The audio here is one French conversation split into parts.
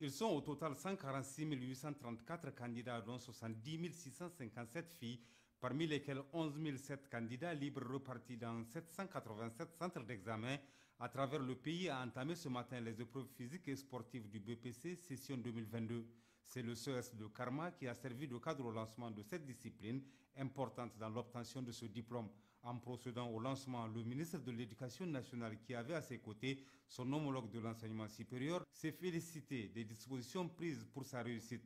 Ils sont au total 146 834 candidats, dont 70 657 filles, parmi lesquels 11 007 candidats libres repartis dans 787 centres d'examen à travers le pays a entamé ce matin les épreuves physiques et sportives du BPC session 2022. C'est le CES de Karma qui a servi de cadre au lancement de cette discipline importante dans l'obtention de ce diplôme. En procédant au lancement, le ministre de l'Éducation nationale, qui avait à ses côtés son homologue de l'enseignement supérieur, s'est félicité des dispositions prises pour sa réussite.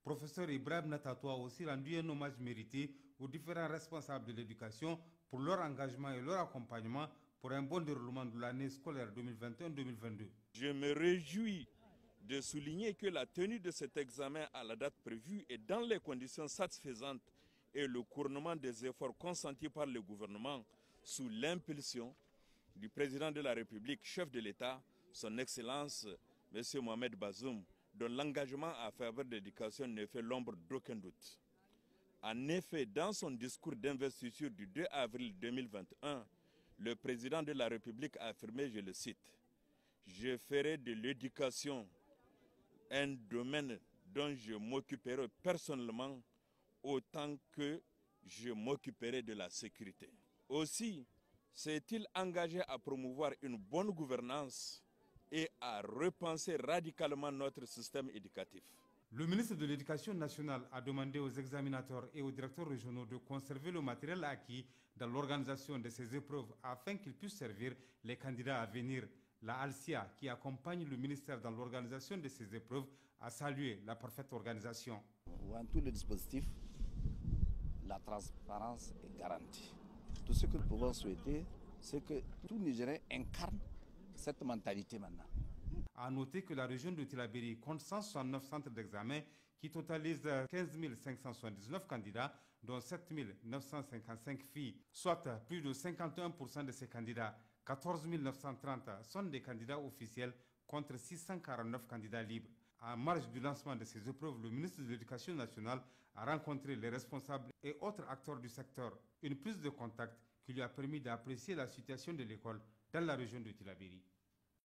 Professeur Ibrahim Natato a aussi rendu un hommage mérité aux différents responsables de l'éducation pour leur engagement et leur accompagnement pour un bon déroulement de l'année scolaire 2021-2022. Je me réjouis de souligner que la tenue de cet examen à la date prévue est dans les conditions satisfaisantes et le couronnement des efforts consentis par le gouvernement sous l'impulsion du président de la République, chef de l'État, son Excellence M. Mohamed Bazoum, dont l'engagement à faveur de l'éducation ne fait l'ombre d'aucun doute. En effet, dans son discours d'investiture du 2 avril 2021, le président de la République a affirmé, je le cite, « Je ferai de l'éducation un domaine dont je m'occuperai personnellement autant que je m'occuperai de la sécurité. » Aussi, s'est-il engagé à promouvoir une bonne gouvernance et à repenser radicalement notre système éducatif. Le ministre de l'Éducation nationale a demandé aux examinateurs et aux directeurs régionaux de conserver le matériel acquis dans l'organisation de ces épreuves afin qu'ils puissent servir les candidats à venir. La ALSIA, qui accompagne le ministère dans l'organisation de ces épreuves, a salué la parfaite organisation. Dans tout le dispositif, la transparence est garantie. Tout ce que nous pouvons souhaiter, c'est que tout Nigérien incarne cette mentalité maintenant. À noter que la région de Tillabéri compte 169 centres d'examen qui totalisent 15 579 candidats, dont 7 955 filles, soit plus de 51% de ces candidats. 14 930 sont des candidats officiels contre 649 candidats libres. En marge du lancement de ces épreuves, le ministre de l'Éducation nationale a rencontré les responsables et autres acteurs du secteur. Une prise de contact qui lui a permis d'apprécier la situation de l'école dans la région de Tillabéri.